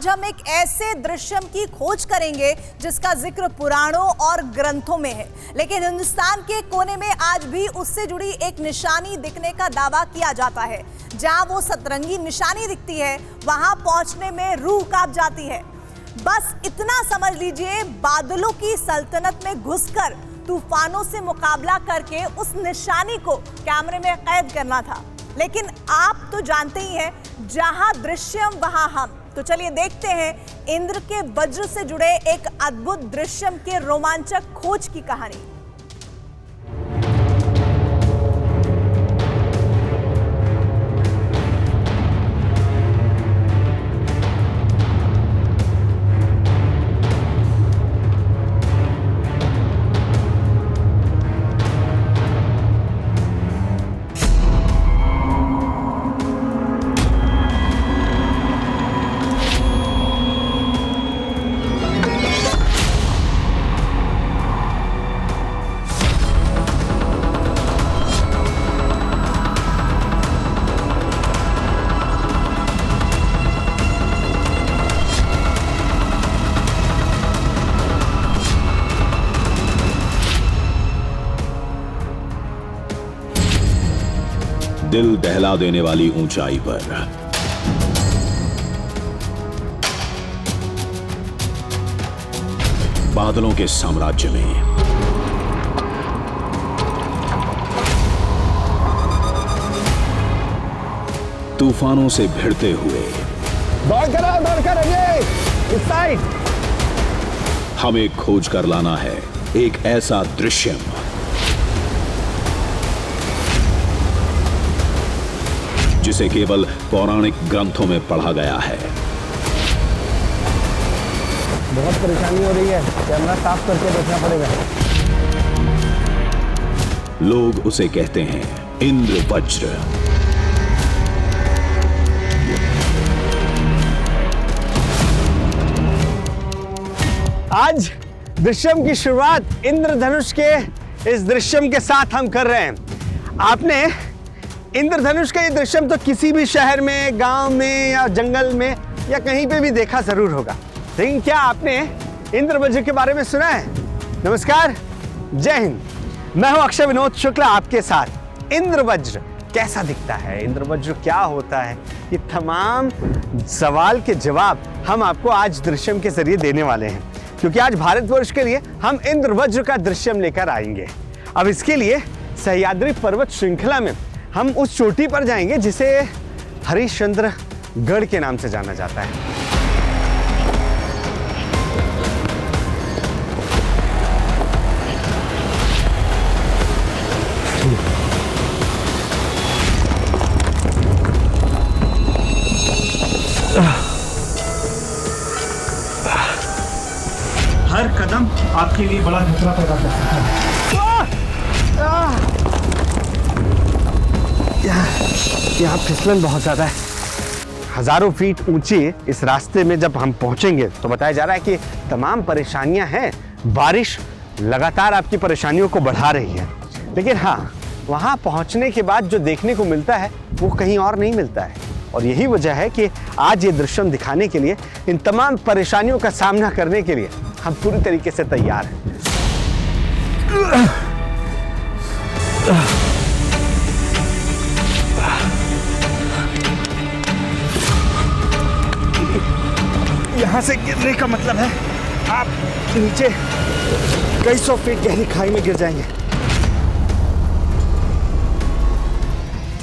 आज हम एक ऐसे दृश्यम की खोज करेंगे जिसका जिक्र पुराणों और ग्रंथों में है, लेकिन हिंदुस्तान के कोने में आज भी उससे जुड़ी एक निशानी दिखने का दावा किया जाता है। जहां वो सतरंगी निशानी दिखती है, वहां पहुंचने में रूह कांप जाती है। बस इतना समझ लीजिए, बादलों की सल्तनत में घुसकर तूफानों से मुकाबला करके उस निशानी को कैमरे में कैद करना था। लेकिन आप तो जानते ही हैं, जहां दृश्यम वहां हम। तो चलिए देखते हैं इंद्र के वज्र से जुड़े एक अद्भुत दृश्यम के रोमांचक खोज की कहानी। दिल दहला देने वाली ऊंचाई पर बादलों के साम्राज्य में तूफानों से भिड़ते हुए दौड़ कर इस साइड हमें खोज कर लाना है एक ऐसा दृश्यम जिसे केवल पौराणिक ग्रंथों में पढ़ा गया है। बहुत परेशानी हो रही है, कैमरा साफ करके देखना पड़ेगा। लोग उसे कहते हैं इंद्र वज्र। आज दृश्यम की शुरुआत इंद्रधनुष के इस दृश्यम के साथ हम कर रहे हैं। आपने इंद्रधनुष का ये दृश्यम तो किसी भी शहर में, गांव में या जंगल में या कहीं पे भी देखा जरूर होगा, लेकिन क्या आपने इंद्रवज्र के बारे में सुना है? नमस्कार, जय हिंद। मैं हूं अक्षय विनोद शुक्ला आपके साथ। इंद्रवज्र कैसा दिखता है, इंद्रवज्र क्या होता है, ये तमाम सवाल के जवाब हम आपको आज दृश्यम के जरिए देने वाले हैं, क्योंकि आज भारतवर्ष के लिए हम इंद्रवज्र का दृश्यम लेकर आएंगे। अब इसके लिए सह्याद्री पर्वत श्रृंखला में हम उस चोटी पर जाएंगे जिसे हरिश्चंद्र गढ़ के नाम से जाना जाता है। हर कदम आपके लिए बड़ा खतरा पैदा कर सकता है। यहाँ फिसलन बहुत ज्यादा है। हजारों फीट ऊंचे इस रास्ते में जब हम पहुंचेंगे तो बताया जा रहा है कि तमाम परेशानियां हैं। बारिश लगातार आपकी परेशानियों को बढ़ा रही है, लेकिन हाँ, वहां पहुंचने के बाद जो देखने को मिलता है वो कहीं और नहीं मिलता है। और यही वजह है कि आज ये दृश्यम दिखाने के लिए, इन तमाम परेशानियों का सामना करने के लिए हम पूरी तरीके से तैयार हैं। यहाँ से गिरने का मतलब है आप नीचे कई सौ फीट गहरी खाई में गिर जाएंगे।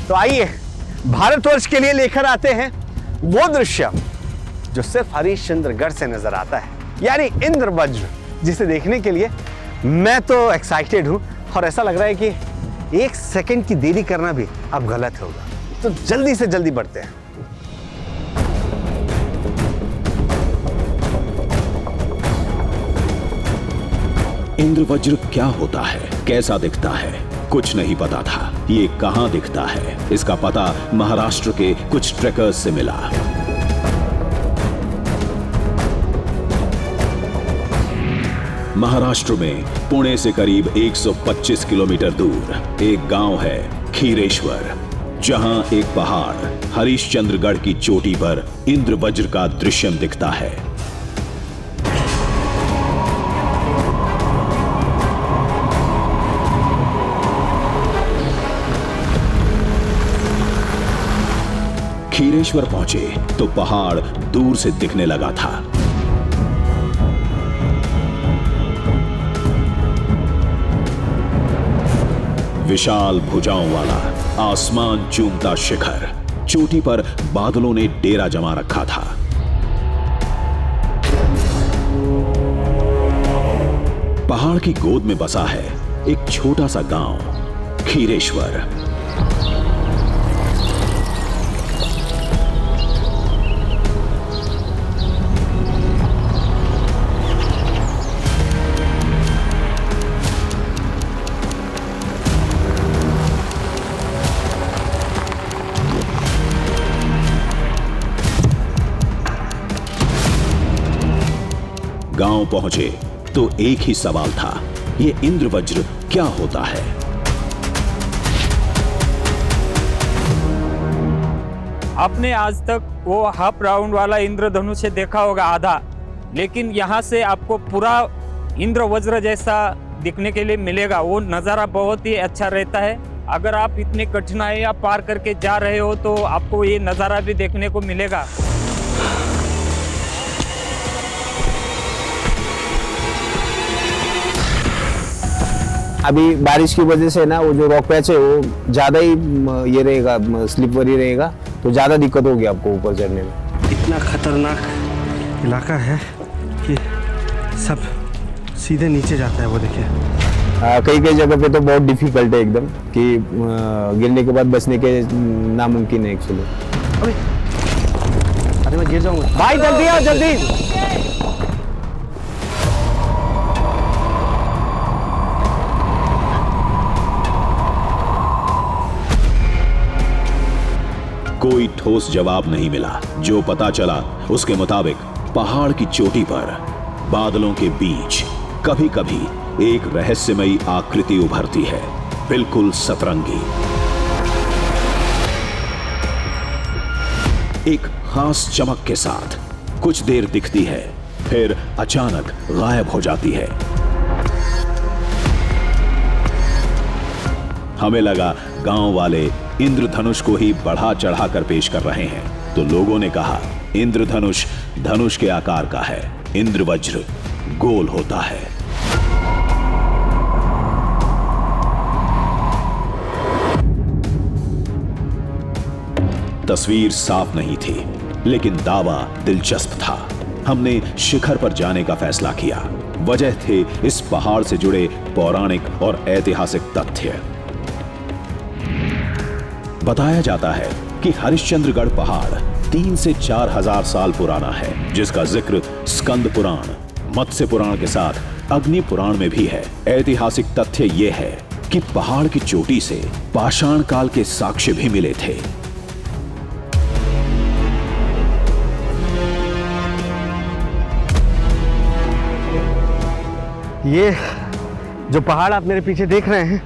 तो आइए भारतवर्ष के लिए लेकर आते हैं वो दृश्य जो सिर्फ हरिश्चंद्रगढ़ से नजर आता है, यानी इंद्रवज्र, जिसे देखने के लिए मैं तो एक्साइटेड हूं और ऐसा लग रहा है कि एक सेकंड की देरी करना भी अब गलत होगा। तो जल्दी से जल्दी बढ़ते हैं। इंद्रवज्र क्या होता है, कैसा दिखता है, कुछ नहीं पता था। ये कहां दिखता है, इसका पता महाराष्ट्र के कुछ ट्रेकर्स से मिला। महाराष्ट्र में पुणे से करीब 125 किलोमीटर दूर एक गांव है खीरेश्वर। जहां एक पहाड़ हरिश्चंद्रगढ़ की चोटी पर इंद्रवज्र का दृश्यम दिखता है। खीरेश्वर पहुंचे तो पहाड़ दूर से दिखने लगा था। विशाल भुजाओं वाला आसमान चूमता शिखर, चोटी पर बादलों ने डेरा जमा रखा था। पहाड़ की गोद में बसा है एक छोटा सा गांव खीरेश्वर। गांव पहुंचे तो एक ही सवाल था, ये इंद्रवज्र क्या होता है? आपने आज तक वो हाफ राउंड वाला इंद्रधनुष से देखा होगा आधा, लेकिन यहाँ से आपको पूरा इंद्रवज्र जैसा दिखने के लिए मिलेगा। वो नज़ारा बहुत ही अच्छा रहता है। अगर आप इतनी कठिनाइयाँ पार करके जा रहे हो तो आपको ये नज़ारा भी देखने को मिलेगा। अभी बारिश की वजह से ना वो जो रॉक पैच है वो ज़्यादा ही ये रहेगा, स्लिपरी रहेगा, तो ज़्यादा दिक्कत होगी आपको ऊपर चढ़ने में। इतना खतरनाक इलाका है कि सब सीधे नीचे जाता है, वो देखिए। कई कई जगह पे तो बहुत डिफिकल्ट है एकदम कि गिरने के बाद बचने के नामुमकिन है एक्चुअली। अरे मैं गिर जाऊंगा भाई, जल्दी आओ जल्दी। कोई ठोस जवाब नहीं मिला। जो पता चला उसके मुताबिक पहाड़ की चोटी पर बादलों के बीच कभी कभी एक रहस्यमयी आकृति उभरती है, बिल्कुल सतरंगी। एक खास चमक के साथ कुछ देर दिखती है, फिर अचानक गायब हो जाती है। हमें लगा गांव वाले इंद्रधनुष को ही बढ़ा चढ़ा कर पेश कर रहे हैं, तो लोगों ने कहा इंद्रधनुष धनुष के आकार का है, इंद्रवज्र गोल होता है। तस्वीर साफ नहीं थी, लेकिन दावा दिलचस्प था। हमने शिखर पर जाने का फैसला किया। वजह थे इस पहाड़ से जुड़े पौराणिक और ऐतिहासिक तथ्य। बताया जाता है कि हरिश्चंद्रगढ़ पहाड़ 3 से 4 हजार साल पुराना है, जिसका जिक्र स्कंद पुराण, मत्स्य पुराण के साथ अग्नि पुराण में भी है। ऐतिहासिक तथ्य यह है कि पहाड़ की चोटी से पाषाण काल के साक्ष्य भी मिले थे। ये जो पहाड़ आप मेरे पीछे देख रहे हैं,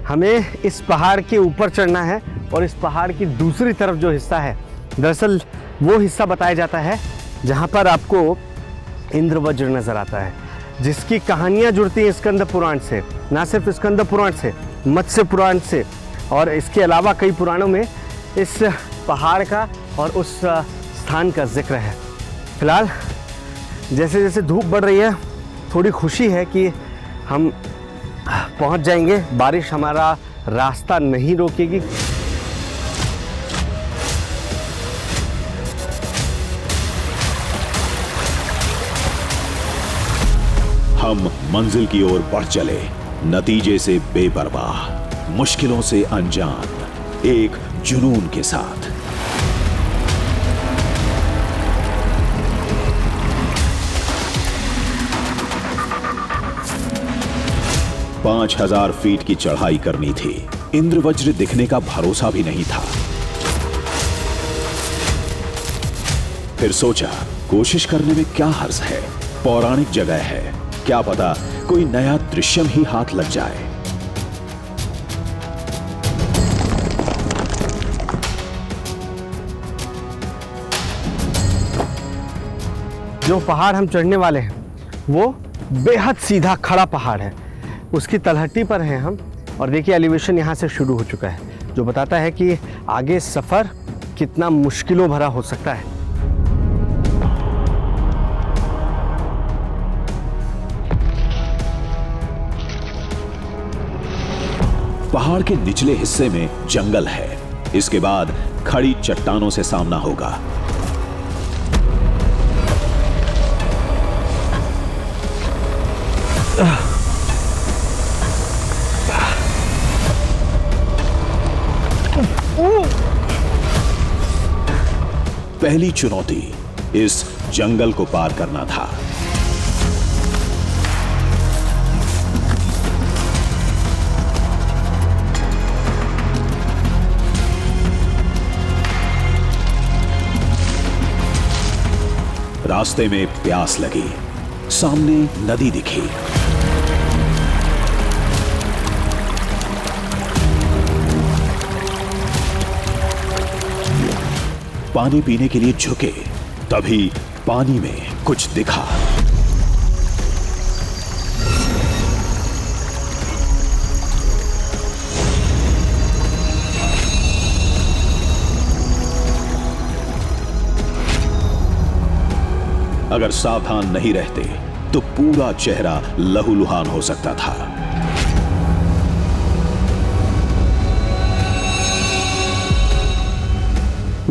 हमें इस पहाड़ के ऊपर चढ़ना है और इस पहाड़ की दूसरी तरफ जो हिस्सा है, दरअसल वो हिस्सा बताया जाता है जहाँ पर आपको इंद्रवज्र नजर आता है, जिसकी कहानियाँ जुड़ती हैं स्कंद पुराण से। ना सिर्फ स्कंद पुराण से, मत्स्य पुराण से, और इसके अलावा कई पुराणों में इस पहाड़ का और उस स्थान का जिक्र है। फिलहाल जैसे जैसे धूप बढ़ रही है, थोड़ी खुशी है कि हम पहुंच जाएंगे। बारिश हमारा रास्ता नहीं रोकेगी। हम मंजिल की ओर बढ़ चले, नतीजे से बेपरवाह, मुश्किलों से अनजान, एक जुनून के साथ। 5000 फीट की चढ़ाई करनी थी। इंद्रवज्र दिखने का भरोसा भी नहीं था। फिर सोचा, कोशिश करने में क्या हर्ज है, पौराणिक जगह है, क्या पता कोई नया दृश्यम ही हाथ लग जाए। जो पहाड़ हम चढ़ने वाले हैं वो बेहद सीधा खड़ा पहाड़ है, उसकी तलहटी पर हैं हम। और देखिए एलिवेशन यहाँ से शुरू हो चुका है, जो बताता है कि आगे सफ़र कितना मुश्किलों भरा हो सकता है। पहाड़ के निचले हिस्से में जंगल है, इसके बाद खड़ी चट्टानों से सामना होगा। पहली चुनौती इस जंगल को पार करना था। रास्ते में प्यास लगी, सामने नदी दिखी। पानी पीने के लिए झुके, तभी पानी में कुछ दिखा। अगर सावधान नहीं रहते तो पूरा चेहरा लहूलुहान हो सकता था।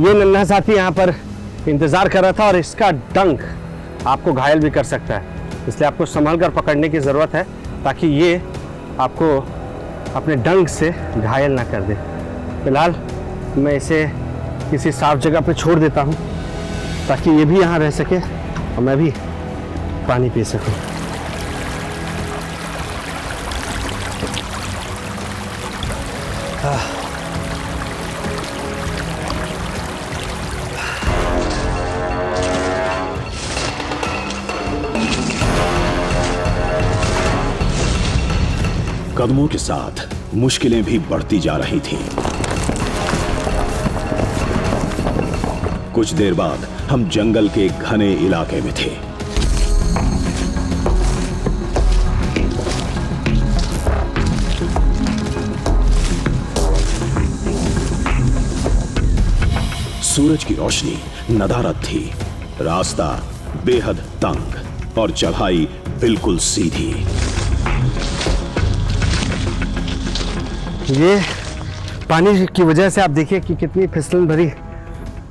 ये नन्हा साथी यहाँ पर इंतजार कर रहा था और इसका डंक आपको घायल भी कर सकता है, इसलिए आपको संभल कर पकड़ने की जरूरत है ताकि ये आपको अपने डंक से घायल ना कर दे। फिलहाल मैं इसे किसी साफ जगह पे छोड़ देता हूँ ताकि ये भी यहाँ रह सके और मैं भी पानी पी सकूं। कदमों के साथ मुश्किलें भी बढ़ती जा रही थीं। कुछ देर बाद हम जंगल के घने इलाके में थे। सूरज की रोशनी नदारद थी, रास्ता बेहद तंग और चढ़ाई बिल्कुल सीधी। ये पानी की वजह से आप देखिए कि कितनी फिसलन भरी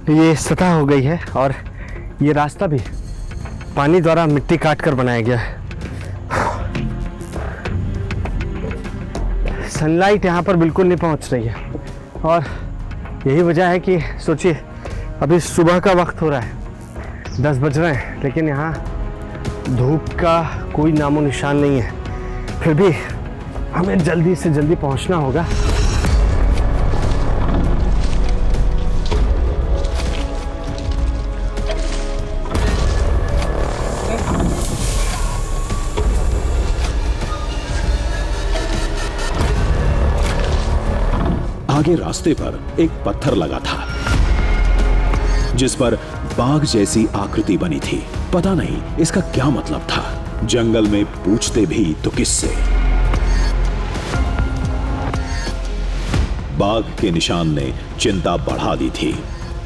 ये सतह हो गई है और ये रास्ता भी पानी द्वारा मिट्टी काट कर बनाया गया है। सनलाइट यहाँ पर बिल्कुल नहीं पहुँच रही है और यही वजह है कि सोचिए अभी सुबह का वक्त हो रहा है, 10 बज रहे हैं, लेकिन यहाँ धूप का कोई नामो निशान नहीं है। फिर भी हमें जल्दी से जल्दी पहुँचना होगा। आगे रास्ते पर एक पत्थर लगा था जिस पर बाघ जैसी आकृति बनी थी। पता नहीं इसका क्या मतलब था। जंगल में पूछते भी तो किससे। बाघ के निशान ने चिंता बढ़ा दी थी,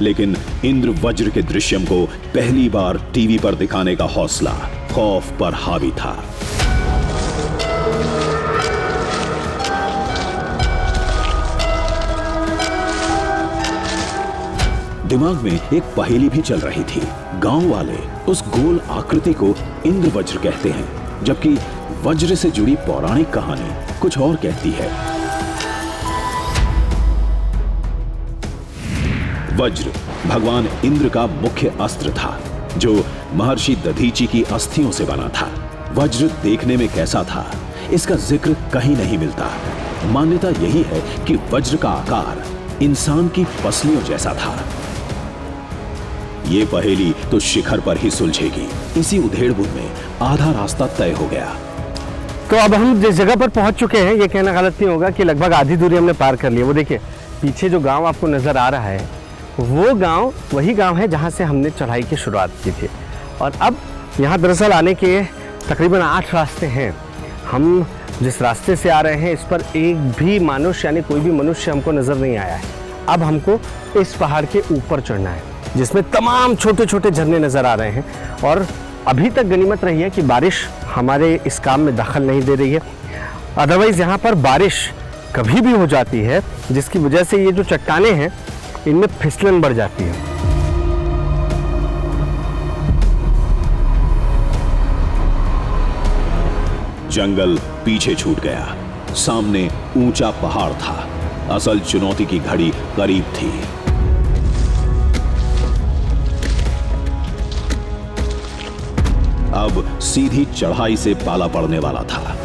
लेकिन इंद्र वज्र के दृश्यम को पहली बार टीवी पर दिखाने का हौसला खौफ पर हावी था। दिमाग में एक पहेली भी चल रही थी। गांव वाले उस गोल आकृति को इंद्र वज्र कहते हैं, जबकि वज्र से जुड़ी पौराणिक कहानी कुछ और कहती है। वज्र भगवान इंद्र का मुख्य अस्त्र था, जो महर्षि दधीचि की अस्थियों से बना था। वज्र देखने में कैसा था, इसका जिक्र कहीं नहीं मिलता। मान्यता यही है कि वज्र का आकार इंसान की पसलियों जैसा था। ये पहेली तो शिखर पर ही सुलझेगी। इसी उधेड़-बुन में आधा रास्ता तय हो गया। तो अब हम जिस जगह पर पहुंच चुके हैं, ये कहना गलत नहीं होगा कि लगभग आधी दूरी हमने पार कर ली। वो देखिए पीछे जो गांव आपको नजर आ रहा है, वो गांव वही गांव है जहां से हमने चढ़ाई की शुरुआत की थी। और अब यहाँ दरअसल आने के तकरीबन 8 रास्ते हैं। हम जिस रास्ते से आ रहे हैं इस पर एक भी मनुष्य यानी कोई भी मनुष्य हमको नज़र नहीं आया है। अब हमको इस पहाड़ के ऊपर चढ़ना है जिसमें तमाम छोटे छोटे झरने नज़र आ रहे हैं। और अभी तक गनीमत रही है कि बारिश हमारे इस काम में दखल नहीं दे रही है, अदरवाइज़ यहाँ पर बारिश कभी भी हो जाती है जिसकी वजह से ये जो चट्टानें हैं इनमें फिसलन बढ़ जाती है। जंगल पीछे छूट गया, सामने ऊंचा पहाड़ था। असल चुनौती की घड़ी करीब थी। अब सीधी चढ़ाई से पाला पड़ने वाला था।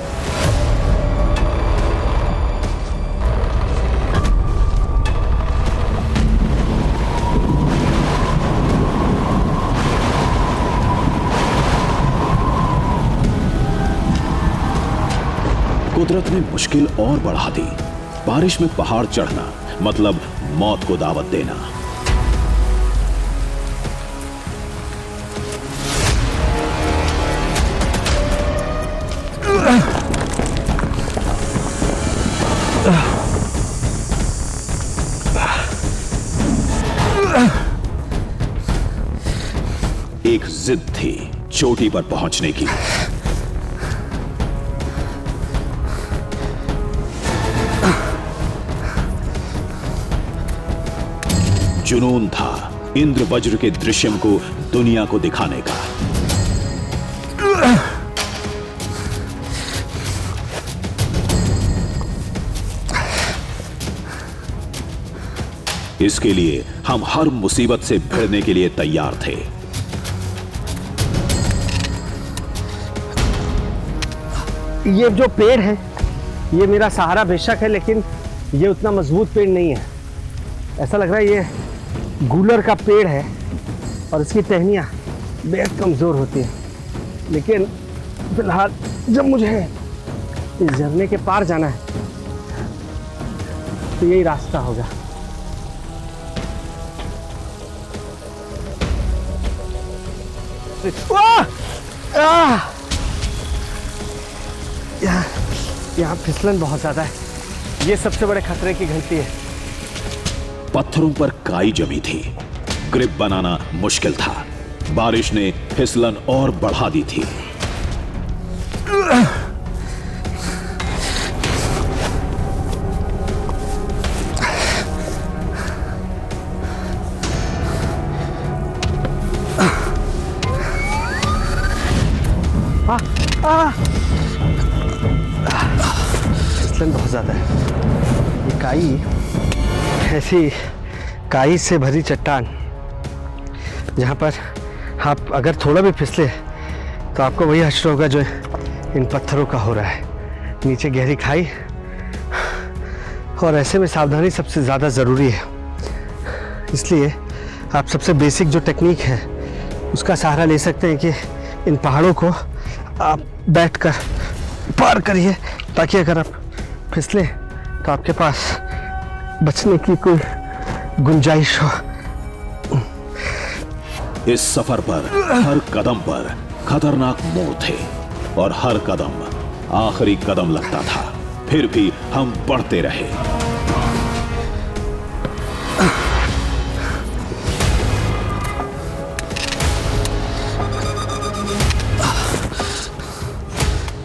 कुदरत ने मुश्किल और बढ़ा दी। बारिश में पहाड़ चढ़ना मतलब मौत को दावत देना। एक जिद थी चोटी पर पहुंचने की। जुनून था इंद्र वज्र के दृश्यम को दुनिया को दिखाने का। इसके लिए हम हर मुसीबत से भिड़ने के लिए तैयार थे। ये जो पेड़ है ये मेरा सहारा बेशक है, लेकिन ये उतना मजबूत पेड़ नहीं है। ऐसा लग रहा है ये गूलर का पेड़ है और इसकी टहनियाँ बेहद कमज़ोर होती हैं। लेकिन फिलहाल जब मुझे इस झरने के पार जाना है तो यही रास्ता होगा। यहाँ फिसलन बहुत ज़्यादा है। ये सबसे बड़े खतरे की घंटी है। पत्थरों पर काई जमी थी, ग्रिप बनाना मुश्किल था। बारिश ने फिसलन और बढ़ा दी थी। फिसलन बहुत ज्यादा है। ये काई ऐसी काई से भरी चट्टान जहाँ पर आप अगर थोड़ा भी फिसले तो आपको वही हश्र होगा जो इन पत्थरों का हो रहा है। नीचे गहरी खाई और ऐसे में सावधानी सबसे ज़्यादा ज़रूरी है। इसलिए आप सबसे बेसिक जो टेक्निक है उसका सहारा ले सकते हैं कि इन पहाड़ों को आप बैठकर पार करिए, ताकि अगर आप फिसलें तो आपके पास बचने की कोई गुंजाइश हो। इस सफर पर हर कदम पर खतरनाक मोड़ थे और हर कदम आखिरी कदम लगता था। फिर भी हम बढ़ते रहे।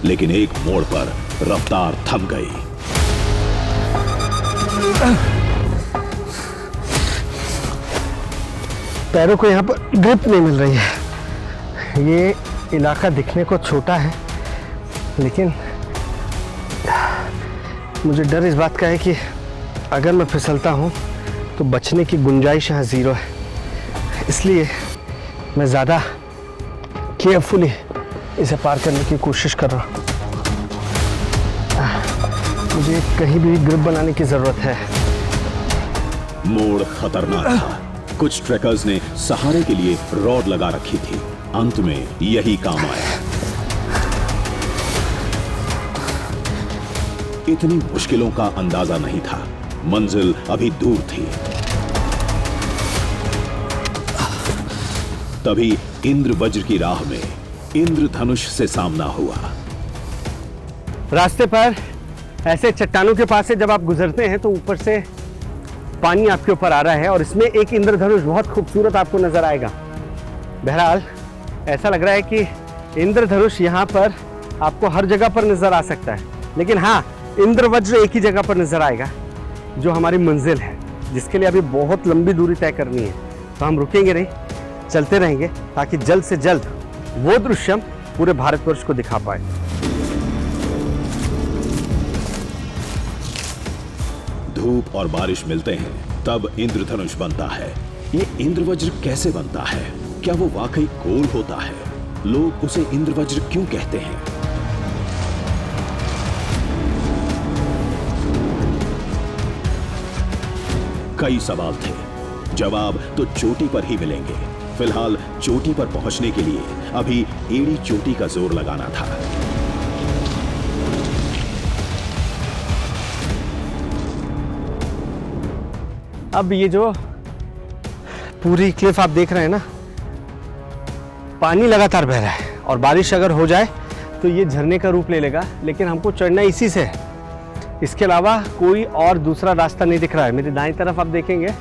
लेकिन एक मोड़ पर रफ्तार थम गई। पैरों को यहाँ पर ग्रिप नहीं मिल रही है। ये इलाका दिखने को छोटा है, लेकिन मुझे डर इस बात का है कि अगर मैं फिसलता हूँ तो बचने की गुंजाइश यहाँ ज़ीरो है। इसलिए मैं ज़्यादा केयरफुली इसे पार करने की कोशिश कर रहा हूँ। मुझे कहीं भी ग्रिप बनाने की ज़रूरत है। मोड़ खतरनाक था। कुछ ट्रैकर्स ने सहारे के लिए रॉड लगा रखी थी। अंत में यही काम आया। इतनी मुश्किलों का अंदाजा नहीं था। मंजिल अभी दूर थी। तभी इंद्र वज्र की राह में इंद्रधनुष से सामना हुआ। रास्ते पर ऐसे चट्टानों के पास से जब आप गुजरते हैं तो ऊपर से पानी आपके ऊपर आ रहा है और इसमें एक इंद्रधनुष बहुत खूबसूरत आपको नजर आएगा। बहरहाल ऐसा लग रहा है कि इंद्रधनुष यहाँ पर आपको हर जगह पर नजर आ सकता है, लेकिन हाँ, इंद्रवज्र एक ही जगह पर नजर आएगा जो हमारी मंजिल है, जिसके लिए अभी बहुत लंबी दूरी तय करनी है। तो हम रुकेंगे नहीं, चलते रहेंगे ताकि जल्द से जल्द वो दृश्य पूरे भारतवर्ष को दिखा पाए। धूप और बारिश मिलते हैं तब इंद्रधनुष बनता है। ये इंद्रवज्र कैसे बनता है? क्या वो वाकई गोल होता है? लोग उसे इंद्रवज्र क्यों कहते हैं? कई सवाल थे, जवाब तो चोटी पर ही मिलेंगे। फिलहाल चोटी पर पहुंचने के लिए अभी एड़ी चोटी का जोर लगाना था। अब ये जो पूरी क्लिफ आप देख रहे हैं ना, पानी लगातार बह रहा है और बारिश अगर हो जाए तो ये झरने का रूप ले लेगा, लेकिन हमको चढ़ना इसी से है। इसके अलावा कोई और दूसरा रास्ता नहीं दिख रहा है। मेरी दाईं तरफ आप देखेंगे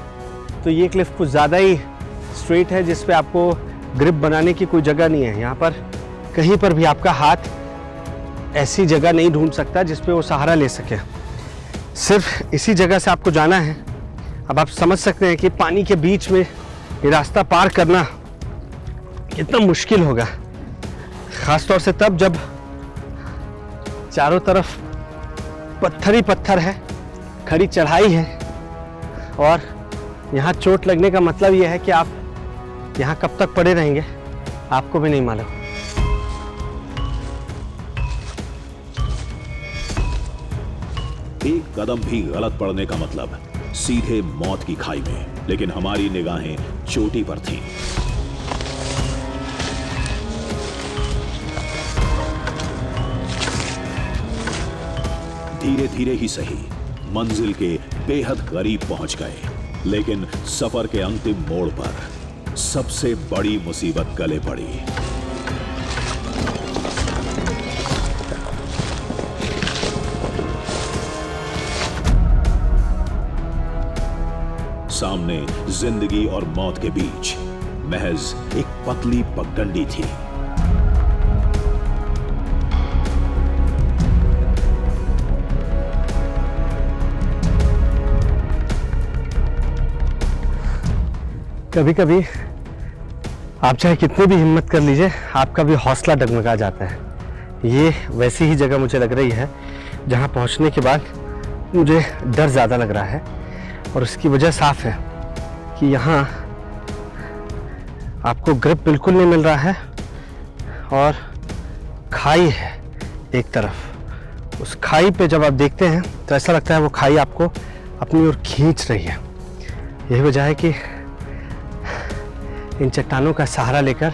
तो ये क्लिफ कुछ ज़्यादा ही स्ट्रेट है, जिस पे आपको ग्रिप बनाने की कोई जगह नहीं है। यहाँ पर कहीं पर भी आपका हाथ ऐसी जगह नहीं ढूंढ सकता जिस पे वो सहारा ले सके। सिर्फ इसी जगह से आपको जाना है। अब आप समझ सकते हैं कि पानी के बीच में ये रास्ता पार करना कितना मुश्किल होगा, खासतौर से तब जब चारों तरफ पत्थर ही पत्थर है, खड़ी चढ़ाई है और यहाँ चोट लगने का मतलब यह है कि आप यहाँ कब तक पड़े रहेंगे आपको भी नहीं मालूम। एक कदम भी गलत पड़ने का मतलब सीधे मौत की खाई में, लेकिन हमारी निगाहें चोटी पर थीं। धीरे धीरे ही सही मंजिल के बेहद करीब पहुंच गए, लेकिन सफर के अंतिम मोड़ पर सबसे बड़ी मुसीबत गले पड़ी। सामने जिंदगी और मौत के बीच महज एक पतली पगडंडी थी। कभी कभी आप चाहे कितनी भी हिम्मत कर लीजिए, आपका भी हौसला डगमगा जाता है। ये वैसी ही जगह मुझे लग रही है जहां पहुंचने के बाद मुझे डर ज़्यादा लग रहा है, और उसकी वजह साफ है कि यहाँ आपको ग्रिप बिल्कुल नहीं मिल रहा है और खाई है एक तरफ। उस खाई पे जब आप देखते हैं तो ऐसा लगता है वो खाई आपको अपनी ओर खींच रही है। यही वजह है कि इन चट्टानों का सहारा लेकर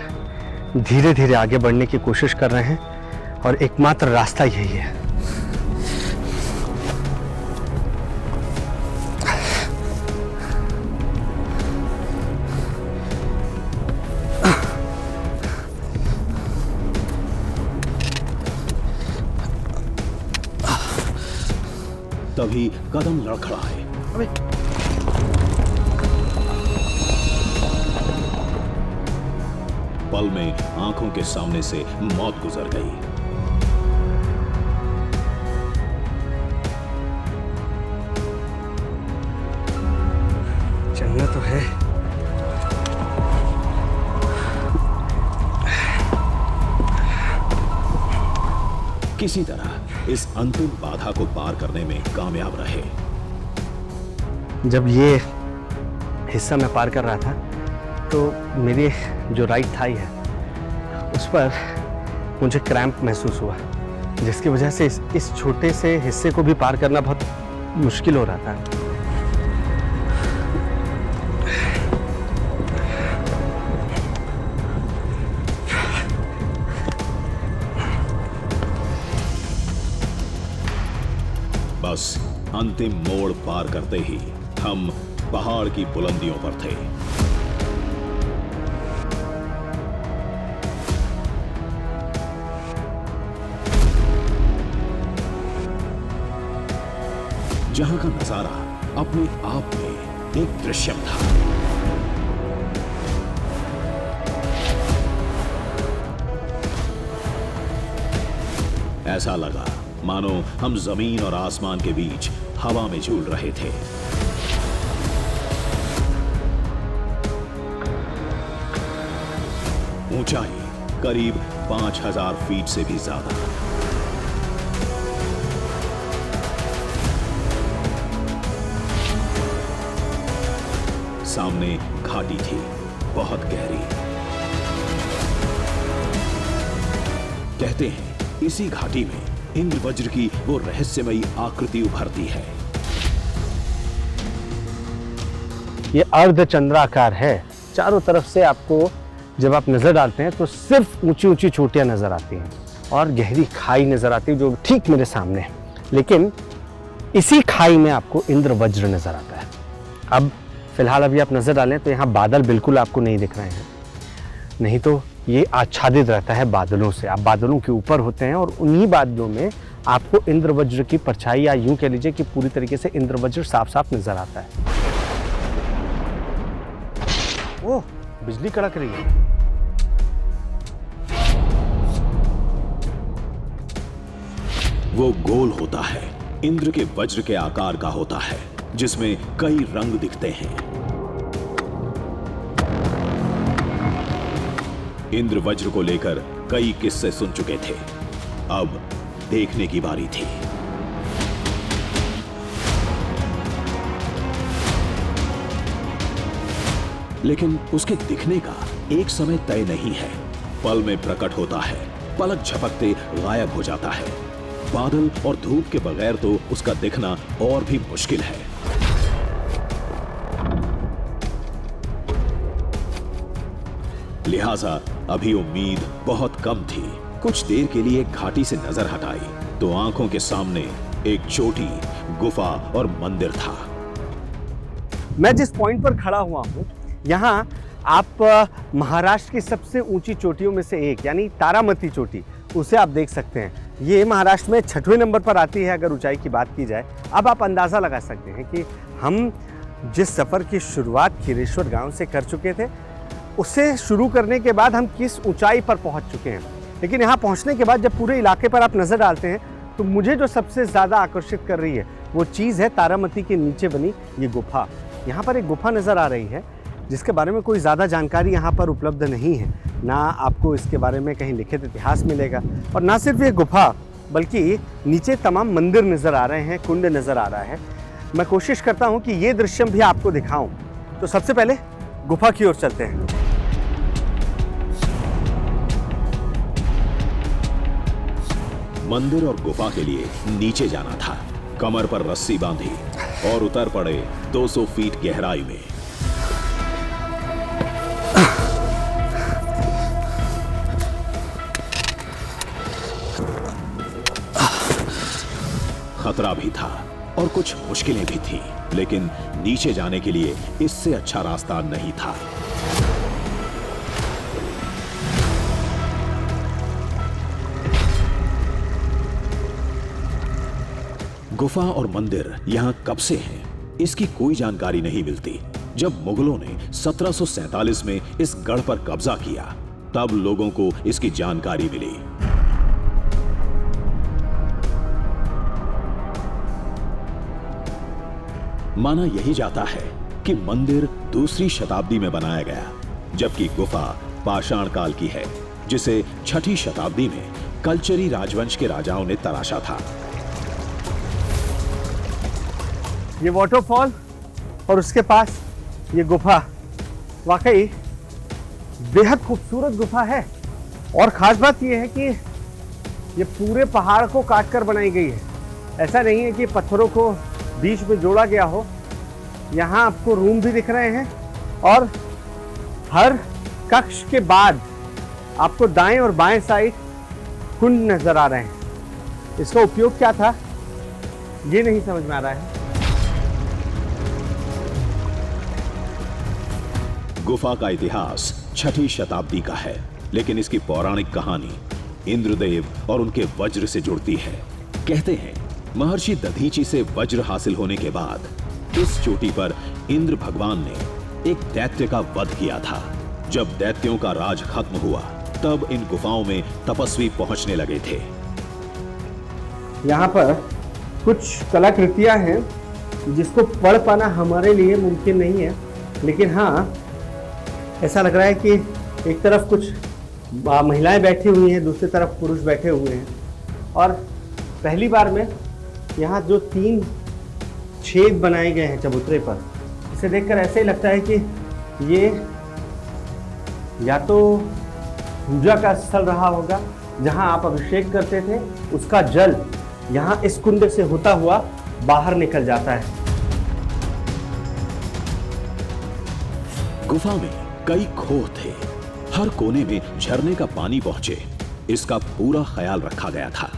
धीरे धीरे आगे बढ़ने की कोशिश कर रहे हैं, और एकमात्र रास्ता यही है। तभी कदम लड़खड़ाए। पल में आंखों के सामने से मौत गुजर गई। चलना तो है। किसी तरह इस अंतिम बाधा को पार करने में कामयाब रहे। जब ये हिस्सा मैं पार कर रहा था तो मेरी जो राइट थाई है उस पर मुझे क्रैम्प महसूस हुआ, जिसकी वजह से इस छोटे से हिस्से को भी पार करना बहुत मुश्किल हो रहा था। बस अंतिम मोड़ पार करते ही हम पहाड़ की बुलंदियों पर थे। जहां का नजारा अपने आप में एक दृश्यम था। ऐसा लगा मानो हम जमीन और आसमान के बीच हवा में झूल रहे थे। ऊंचाई करीब 5000 फीट से भी ज्यादा। सामने घाटी थी, बहुत गहरी। कहते हैं इसी घाटी में इंद्र वज्र की वो रहस्यमयी आकृति उभरती है। ये अर्धचंद्राकार है। चारों तरफ से आपको जब आप नजर डालते हैं तो सिर्फ ऊंची ऊंची चोटियां नजर आती हैं और गहरी खाई नजर आती है जो ठीक मेरे सामने है। लेकिन इसी खाई में आपको इंद्र वज्र नजर आता है। अब फिलहाल अभी आप नजर डालें तो यहाँ बादल बिल्कुल आपको नहीं दिख रहे हैं, नहीं तो ये आच्छादित रहता है बादलों से। आप बादलों के ऊपर होते हैं और उन्हीं बादलों में आपको इंद्र वज्र की परछाई, या यूं कह लीजिए कि पूरी तरीके से इंद्र वज्र साफ साफ नजर आता है। ओह, बिजली कड़क रही है। वो गोल होता है, इंद्र के वज्र के आकार का होता है, जिसमें कई रंग दिखते हैं। इंद्र वज्र को लेकर कई किस्से सुन चुके थे, अब देखने की बारी थी। लेकिन उसके दिखने का एक समय तय नहीं है। पल में प्रकट होता है, पलक झपकते गायब हो जाता है। बादल और धूप के बगैर तो उसका दिखना और भी मुश्किल है। लिहाजा अभी उम्मीद बहुत कम थी। कुछ देर के लिए घाटी से नजर हटाई तो आंखों के सामने एक चोटी, गुफा और मंदिर था। मैं जिस पॉइंट पर खड़ा हुआ हूं, यहाँ आप महाराष्ट्र की सबसे ऊंची चोटियों में से एक यानी तारामती चोटी, उसे आप देख सकते हैं। ये महाराष्ट्र में 6वें नंबर पर आती है अगर ऊंचाई की बात की जाए। अब आप अंदाज़ा लगा सकते हैं कि हम जिस सफ़र की शुरुआत खीरेश्वर गांव से कर चुके थे, उससे शुरू करने के बाद हम किस ऊंचाई पर पहुंच चुके हैं। लेकिन यहाँ पहुंचने के बाद जब पूरे इलाके पर आप नज़र डालते हैं तो मुझे जो सबसे ज़्यादा आकर्षित कर रही है वो चीज़ है तारामती के नीचे बनी ये गुफा। यहाँ पर एक गुफा नज़र आ रही है जिसके बारे में कोई ज़्यादा जानकारी यहाँ पर उपलब्ध नहीं है। ना आपको इसके बारे में कहीं लिखित इतिहास मिलेगा, और ना सिर्फ ये गुफा बल्कि नीचे तमाम मंदिर नज़र आ रहे हैं, कुंड नज़र आ रहा है। मैं कोशिश करता हूँ कि ये दृश्य भी आपको दिखाऊँ। तो सबसे पहले गुफा की ओर चलते हैं। मंदिर और गुफा के लिए नीचे जाना था। कमर पर रस्सी बांधी और उतर पड़े 200 फीट गहराई में। खतरा भी था और कुछ मुश्किलें भी थी, लेकिन नीचे जाने के लिए इससे अच्छा रास्ता नहीं था। गुफा और मंदिर यहां कब से हैं, इसकी कोई जानकारी नहीं मिलती। जब मुगलों ने 1747 में इस गढ़ पर कब्जा किया, तब लोगों को इसकी जानकारी मिली। माना यही जाता है कि मंदिर दूसरी शताब्दी में बनाया गया, जबकि गुफा पाषाण काल की है, जिसे 6ठी शताब्दी में कलचरी राजवंश के राजाओं ने तराशा था। ये वाटरफॉल और उसके पास ये गुफा वाकई बेहद खूबसूरत गुफा है। और ख़ास बात ये है कि ये पूरे पहाड़ को काटकर बनाई गई है। ऐसा नहीं है कि पत्थरों को बीच में जोड़ा गया हो। यहाँ आपको रूम भी दिख रहे हैं और हर कक्ष के बाद आपको दाएं और बाएं साइड कुंड नजर आ रहे हैं। इसका उपयोग क्या था ये नहीं समझ में आ रहा है। गुफा का इतिहास 6ठी शताब्दी का है, लेकिन इसकी पौराणिक कहानी इंद्रदेव और उनके वज्र से जुड़ती है। कहते हैं महर्षि दधीचि से वज्र हासिल होने के बाद इस चोटी पर इंद्र भगवान ने एक दैत्य का वध किया था। जब दैत्यों का राज खत्म हुआ तब इन गुफाओं में तपस्वी पहुंचने लगे थे। यहाँ पर कुछ कलाकृतियां हैं जिसको पढ़ पाना हमारे लिए मुमकिन नहीं है, लेकिन हाँ ऐसा लग रहा है कि एक तरफ कुछ महिलाएं बैठी हुई हैं, दूसरी तरफ पुरुष बैठे हुए हैं। और पहली बार में यहाँ जो 3 छेद बनाए गए हैं चबूतरे पर, इसे देखकर ऐसे ही लगता है कि ये या तो पूजा का स्थल रहा होगा जहाँ आप अभिषेक करते थे, उसका जल यहाँ इस कुंड से होता हुआ बाहर निकल जाता है। गुफा में कई खोह थे, हर कोने में झरने का पानी पहुंचे, इसका पूरा ख्याल रखा गया था।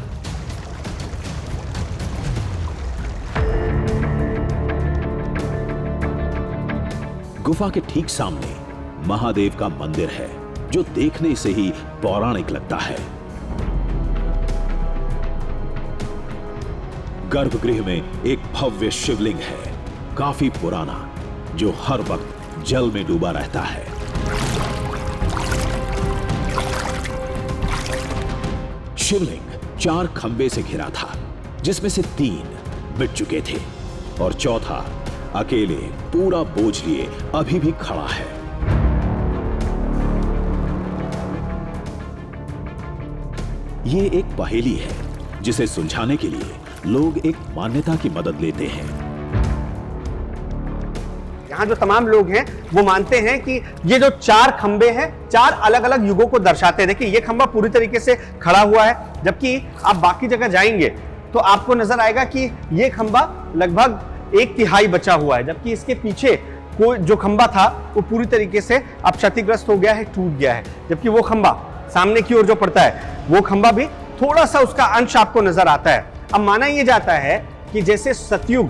गुफा के ठीक सामने महादेव का मंदिर है जो देखने से ही पौराणिक लगता है। गर्भगृह में एक भव्य शिवलिंग है, काफी पुराना, जो हर वक्त जल में डूबा रहता है। शिवलिंग 4 खंबे से घिरा था, जिसमें से 3 मिट चुके थे और चौथा अकेले पूरा बोझ लिए अभी भी खड़ा है। ये एक पहेली है जिसे सुलझाने के लिए लोग एक मान्यता की मदद लेते हैं। यहाँ जो तमाम लोग हैं वो मानते हैं कि ये जो 4 खंबे हैं 4 अलग अलग युगों को दर्शाते हैं। देखिए ये खंबा पूरी तरीके से खड़ा हुआ है, जबकि आप बाकी जगह जाएंगे तो आपको नजर आएगा कि ये खंबा लगभग 1/3 बचा हुआ है, जबकि इसके पीछे कोई जो खंबा था वो पूरी तरीके से अब क्षतिग्रस्त हो गया है, टूट गया है। जबकि वो खंबा सामने की ओर जो पड़ता है वो खंबा भी थोड़ा सा उसका अंश आपको नजर आता है। अब माना यह जाता है कि जैसे सतयुग,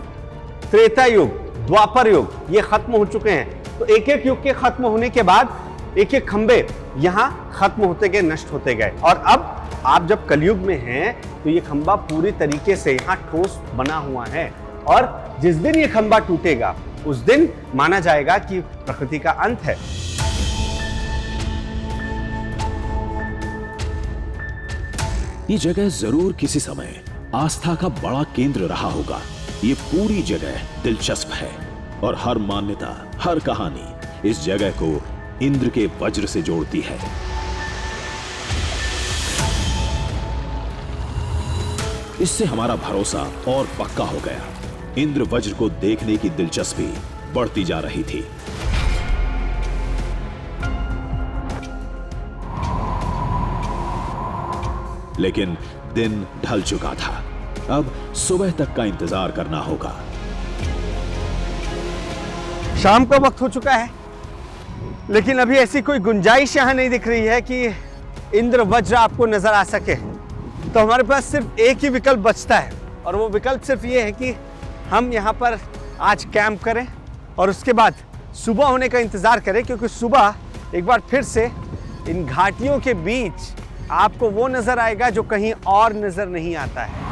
त्रेता युग, द्वापर युग ये खत्म हो चुके हैं, तो एक एक युग के खत्म होने के बाद एक एक खंबे यहां खत्म होते गए, नष्ट होते गए। और अब आप जब कलयुग में हैं तो ये खंबा पूरी तरीके से यहां ठोस बना हुआ है, और जिस दिन ये खंबा टूटेगा उस दिन माना जाएगा कि प्रकृति का अंत है। ये जगह जरूर किसी समय आस्था का बड़ा केंद्र रहा होगा। ये पूरी जगह दिलचस्प है और हर मान्यता, हर कहानी इस जगह को इंद्र के वज्र से जोड़ती है। इससे हमारा भरोसा और पक्का हो गया। इंद्र वज्र को देखने की दिलचस्पी बढ़ती जा रही थी। लेकिन दिन ढल चुका था, अब सुबह तक का इंतजार करना होगा। शाम का वक्त हो चुका है, लेकिन अभी ऐसी कोई गुंजाइश यहां नहीं दिख रही है कि इंद्र वज्र आपको नजर आ सके। तो हमारे पास सिर्फ एक ही विकल्प बचता है, और वो विकल्प सिर्फ ये है कि हम यहाँ पर आज कैंप करें और उसके बाद सुबह होने का इंतज़ार करें, क्योंकि सुबह एक बार फिर से इन घाटियों के बीच आपको वो नज़र आएगा जो कहीं और नज़र नहीं आता है।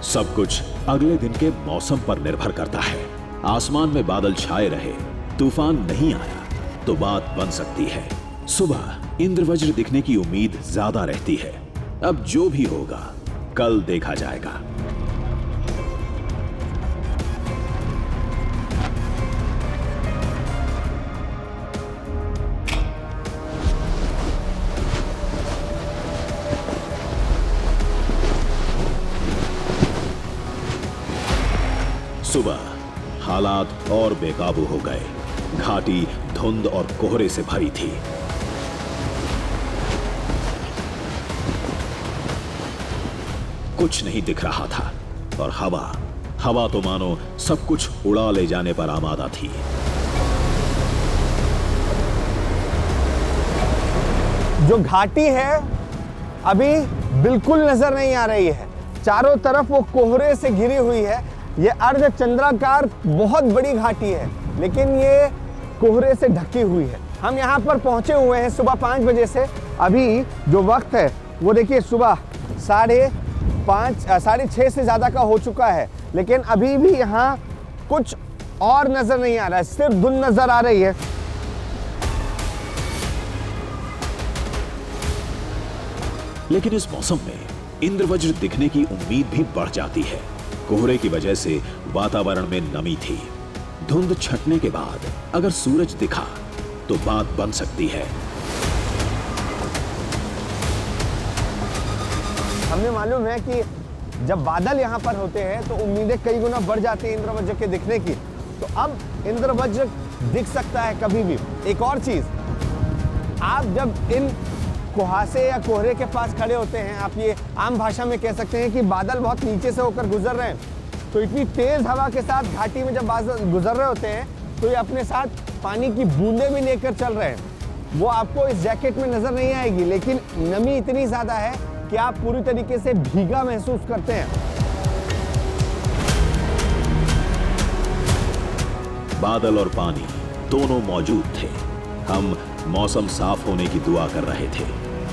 सब कुछ अगले दिन के मौसम पर निर्भर करता है। आसमान में बादल छाए रहे, तूफान नहीं आया तो बात बन सकती है। सुबह इंद्रवज्र दिखने की उम्मीद ज्यादा रहती है। अब जो भी होगा कल देखा जाएगा। सुबह हालात और बेकाबू हो गए। घाटी धुंध और कोहरे से भरी थी। कुछ नहीं दिख रहा था और हवा तो मानो सब कुछ उड़ा ले जाने पर आमादा थी। जो घाटी है अभी बिल्कुल नजर नहीं आ रही है, चारों तरफ वो कोहरे से घिरी हुई है। ये अर्ध चंद्राकार बहुत बड़ी घाटी है, लेकिन ये कोहरे से ढकी हुई है। हम यहाँ पर पहुंचे हुए हैं सुबह 5 बजे से। अभी जो वक्त है वो देखिए सुबह 5:30 से ज़्यादा का हो चुका है, लेकिन अभी भी यहाँ कुछ और नज़र नहीं आ रहा है, सिर्फ धुंध नज़र आ रही है। लेकिन इस मौसम में इंद्रवज्र दिखने की उम्मीद भी बढ़ जाती है। कोहरे की वजह से वातावरण में नमी थी। धुंध छटने के बाद अगर सूरज दिखा तो बात बन सकती है। हमें मालूम है कि जब बादल यहाँ पर होते हैं तो उम्मीदें कई गुना बढ़ जाती हैं इंद्रवज्र के दिखने की। तो अब इंद्रवज्र दिख सकता है कभी भी। एक और चीज, आप जब इन कुहासे या कोहरे के पास खड़े होते हैं, आप ये आम भाषा में कह सकते हैं कि बादल बहुत नीचे से होकर गुजर रहे हैं, तो इतनी तेज हवा के साथ घाटी में जब बादल गुजर रहे होते हैं तो ये अपने साथ पानी की बूंदें भी लेकर चल रहे हैं। वो आपको इस जैकेट में नजर नहीं आएगी, लेकिन नमी इतनी ज्यादा है कि आप पूरी तरीके से भीगा महसूस करते हैं। बादल और पानी दोनों मौजूद थे। हम मौसम साफ होने की दुआ कर रहे थे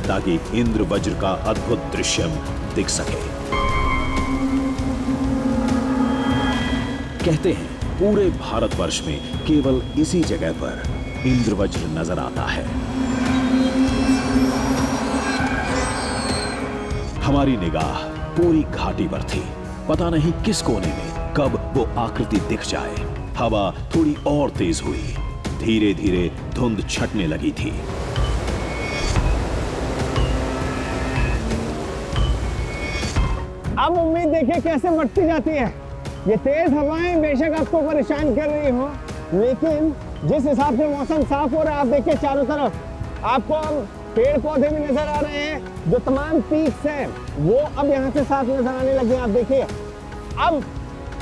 ताकि इंद्रवज्र का अद्भुत दृश्य दिख सके। कहते हैं पूरे भारतवर्ष में केवल इसी जगह पर इंद्रवज्र नजर आता है। हमारी निगाह पूरी घाटी पर थी। पता नहीं किस कोने में कब वो आकृति दिख जाए। हवा थोड़ी और तेज हुई। धीरे धीरे धुंध छटने लगी थी। अब उम्मीद देखिए कैसे बढ़ती जाती है। ये तेज हवाएं बेशक आपको परेशान कर रही हो, लेकिन जिस हिसाब से मौसम साफ हो रहा है, आप देखिए चारों तरफ आपको अब पेड़ पौधे भी नजर आ रहे हैं। जो तमाम पीक्स हैं वो अब यहाँ से साफ नजर आने लगे। आप देखिए अब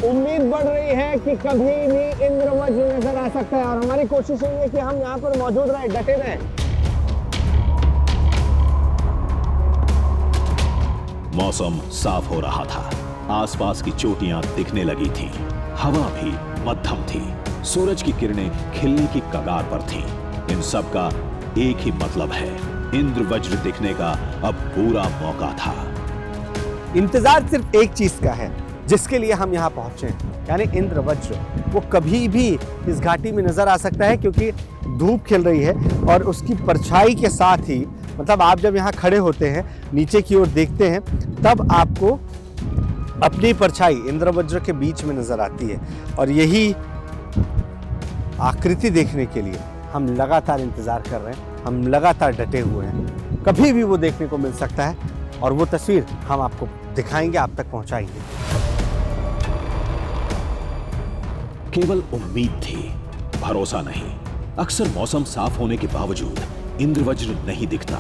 उम्मीद बढ़ रही है कि कभी भी इंद्रवज्र नजर आ सकता है, और हमारी कोशिश यही है कि हम यहाँ पर मौजूद रहें, डटे रहें। मौसम साफ हो रहा था। आसपास की चोटियां दिखने लगी थीं। हवा भी मध्यम थी। सूरज की किरणें खिलने की कगार पर थीं। इन सब का एक ही मतलब है, इंद्रवज्र दिखने का अब पूरा मौका था। इंतजार सिर्फ एक चीज का है जिसके लिए हम यहाँ पहुंचे, यानी इंद्रवज्र। वो कभी भी इस घाटी में नजर आ सकता है क्योंकि धूप खिल रही है, और उसकी परछाई के साथ ही, मतलब आप जब यहाँ खड़े होते हैं नीचे की ओर देखते हैं, तब आपको अपनी परछाई इंद्रवज्र के बीच में नजर आती है। और यही आकृति देखने के लिए हम लगातार इंतजार कर रहे हैं, हम लगातार डटे हुए हैं। कभी भी वो देखने को मिल सकता है, और वो तस्वीर हम आपको दिखाएंगे, आप तक पहुंचाएंगे। केवल उम्मीद थी, भरोसा नहीं। अक्सर मौसम साफ होने के बावजूद इंद्रवज्र नहीं दिखता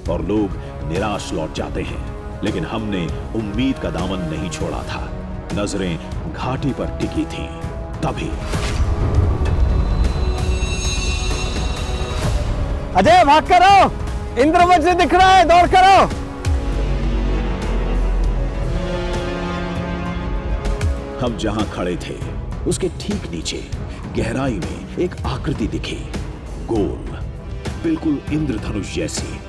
और लोग निराश लौट जाते हैं, लेकिन हमने उम्मीद का दामन नहीं छोड़ा था। नजरें घाटी पर टिकी थीं। तभी अजय भाग करो, इंद्रवज्र दिख रहा है, दौड़ करो। हम जहां खड़े थे उसके ठीक नीचे गहराई में एक आकृति दिखी, गोल, बिल्कुल इंद्रधनुष जैसी।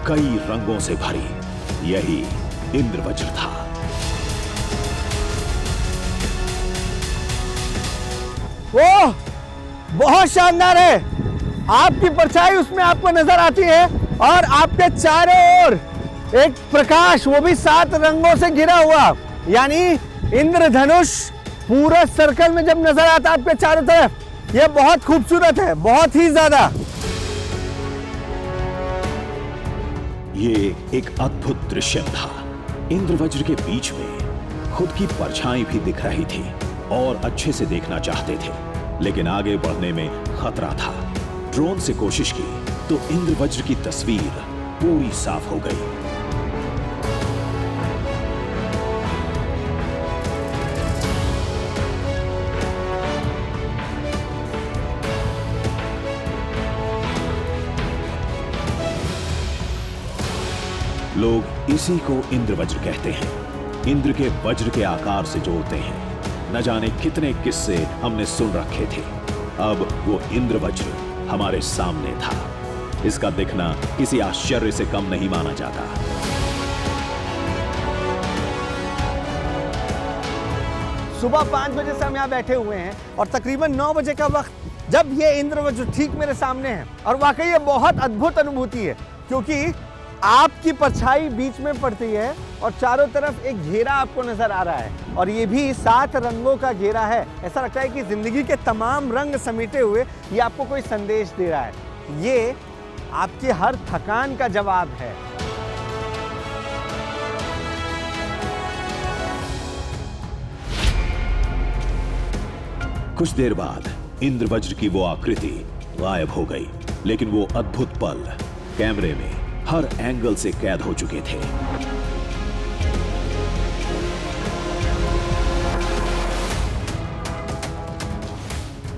कई रंगों से भरी, यही इंद्रवज्र था। वो बहुत शानदार है। आपकी परछाई उसमें आपको नजर आती है, और आपके चारों ओर एक प्रकाश, वो भी 7 रंगों से घिरा हुआ, यानी इंद्रधनुष पूरा सर्कल में जब नजर आता है आपके चारों तरफ। यह बहुत खूबसूरत है, बहुत ही ज्यादा। ये एक अद्भुत दृश्य था। इंद्रवज्र के बीच में खुद की परछाई भी दिख रही थी, और अच्छे से देखना चाहते थे, लेकिन आगे बढ़ने में खतरा था। ड्रोन से कोशिश की तो इंद्रवज्र की तस्वीर पूरी साफ हो गई। लोग इसी को इंद्रवज्र कहते हैं। इंद्र के वज्र के आकार से जोड़ते हैं। न जाने कितने किस्से हमने सुन रखे थे, अब वो इंद्र वज्र हमारे सामने था। इसका दिखना किसी आश्चर्य से कम नहीं माना जाता। सुबह 5 बजे से हम यहाँ बैठे हुए हैं और तकरीबन 9 बजे का वक्त, जब ये इंद्रवज्र ठीक मेरे सामने है। और वाकई ये बहुत अद्भुत अनुभूति है, क्योंकि आपकी परछाई बीच में पड़ती है और चारों तरफ एक घेरा आपको नजर आ रहा है, और ये भी 7 रंगों का घेरा है। ऐसा लगता है कि जिंदगी के तमाम रंग समेटे हुए ये आपको कोई संदेश दे रहा है। ये आपके हर थकान का जवाब है। कुछ देर बाद इंद्र वज्र की वो आकृति गायब हो गई, लेकिन वो अद्भुत पल कैमरे में हर एंगल से कैद हो चुके थे।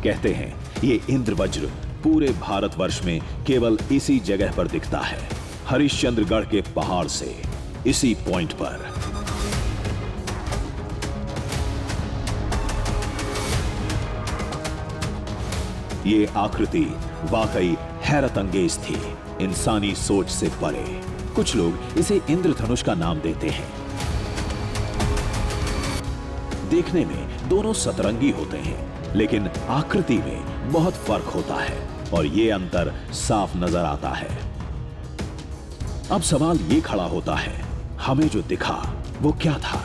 कहते हैं ये इंद्र वज्र पूरे भारतवर्ष में केवल इसी जगह पर दिखता है, हरिश्चंद्रगढ़ के पहाड़ से, इसी पॉइंट पर। ये आकृति वाकई हैरत अंगेज थी, इंसानी सोच से परे। कुछ लोग इसे इंद्रधनुष का नाम देते हैं। देखने में दोनों सतरंगी होते हैं, लेकिन आकृति में बहुत फर्क होता है और ये अंतर साफ नजर आता है। अब सवाल ये खड़ा होता है, हमें जो दिखा वो क्या था?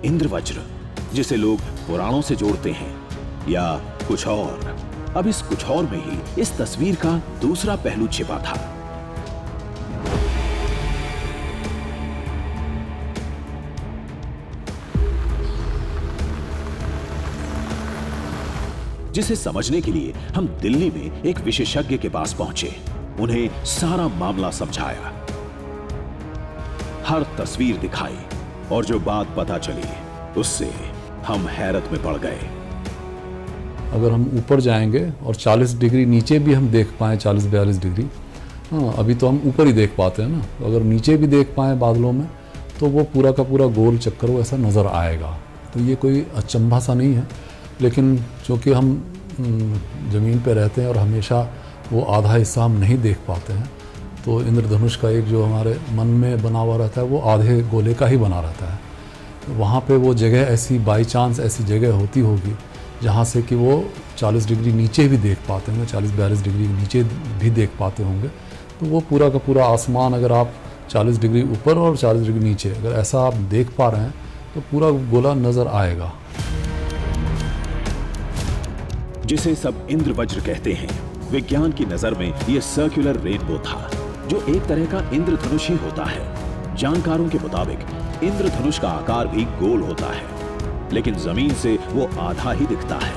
इंद्रवज्र जिसे लोग पुराणों से जोड़ते हैं, या कुछ और? अब इस कुछ और में ही इस तस्वीर का दूसरा पहलू छिपा था। जिसे समझने के लिए हम दिल्ली में एक विशेषज्ञ के पास पहुंचे। उन्हें सारा मामला समझाया, हर तस्वीर दिखाई, और जो बात पता चली उससे हम हैरत में पड़ गए। अगर हम ऊपर जाएंगे और 40 डिग्री नीचे भी हम देख पाएँ, 40-42 डिग्री, हाँ अभी तो हम ऊपर ही देख पाते हैं ना, तो अगर नीचे भी देख पाएँ बादलों में तो वो पूरा का पूरा गोल चक्कर वो ऐसा नज़र आएगा। तो ये कोई अचंभा सा नहीं है, लेकिन चूँकि हम ज़मीन पे रहते हैं और हमेशा वो आधा हिस्सा हम नहीं देख पाते हैं, तो इंद्रधनुष का एक जो हमारे मन में बना हुआ रहता है वो आधे गोले का ही बना रहता है। तो वहाँ पे वो जगह ऐसी बाई चांस ऐसी जगह होती होगी जहाँ से कि वो 40 डिग्री नीचे भी देख पाते होंगे, 40-42 डिग्री नीचे भी देख पाते होंगे। तो वो पूरा का पूरा आसमान अगर आप 40 डिग्री ऊपर और 40 डिग्री नीचे अगर ऐसा आप देख पा रहे हैं तो पूरा गोला नज़र आएगा। जिसे सब इंद्र वज्र कहते हैं, विज्ञान की नजर में यह सर्कुलर रेनबो था, जो एक तरह का इंद्रधनुष ही होता है। जानकारों के मुताबिक इंद्रधनुष का आकार भी गोल होता है, लेकिन जमीन से वो आधा ही दिखता है।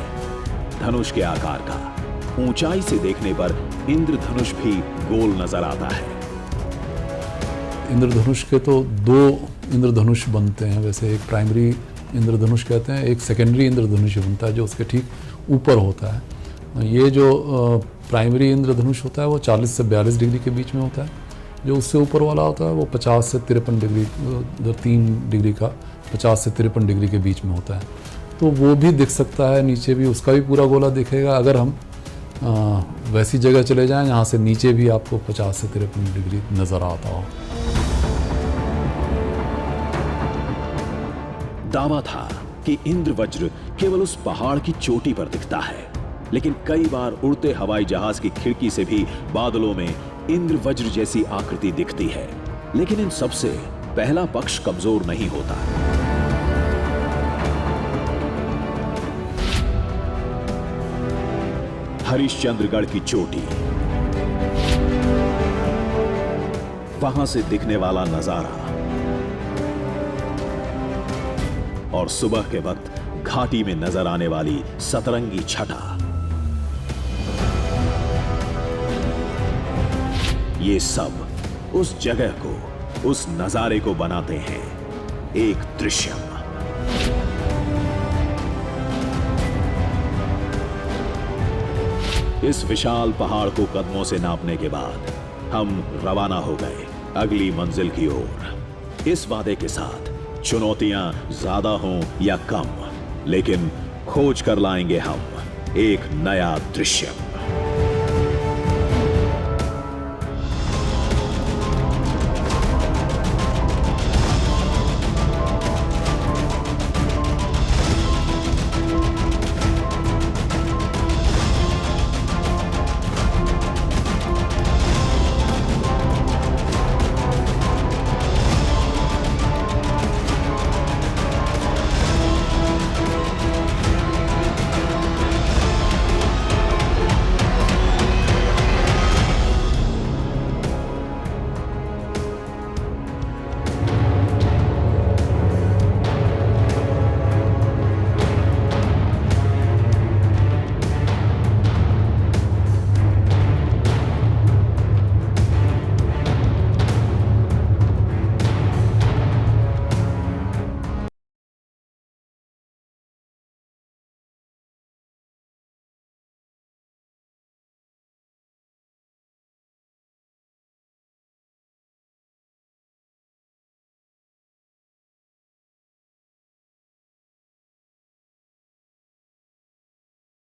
धनुष के आकार का ऊंचाई से देखने पर इंद्रधनुष भी गोल नजर आता है। इंद्रधनुष के तो 2 इंद्रधनुष बनते हैं, वैसे एक प्राइमरी इंद्रधनुष कहते हैं, एक सेकेंडरी इंद्रधनुष बनता है जो उसके ठीक ऊपर होता है। ये जो प्राइमरी इंद्रधनुष होता है वो 40 से 42 डिग्री के बीच में होता है। जो उससे ऊपर वाला होता है वो 50 से 53 डिग्री, 3 डिग्री का 50 से 53 डिग्री के बीच में होता है। तो वो भी दिख सकता है, नीचे भी उसका भी पूरा गोला दिखेगा। अगर हम वैसी जगह चले जाएं जहाँ से नीचे भी आपको 50 से 53 डिग्री नज़र आता हो। दावा था कि इंद्रवज्र केवल उस पहाड़ की चोटी पर दिखता है, लेकिन कई बार उड़ते हवाई जहाज की खिड़की से भी बादलों में इंद्रवज्र जैसी आकृति दिखती है। लेकिन इन सबसे पहला पक्ष कमजोर नहीं होता। हरिश्चंद्रगढ़ की चोटी, वहां से दिखने वाला नजारा, और सुबह के वक्त घाटी में नजर आने वाली सतरंगी छटा, ये सब उस जगह को, उस नजारे को बनाते हैं एक दृश्यम। इस विशाल पहाड़ को कदमों से नापने के बाद हम रवाना हो गए अगली मंजिल की ओर, इस वादे के साथ चुनौतियां ज्यादा हों या कम, लेकिन खोज कर लाएंगे हम एक नया दृश्य।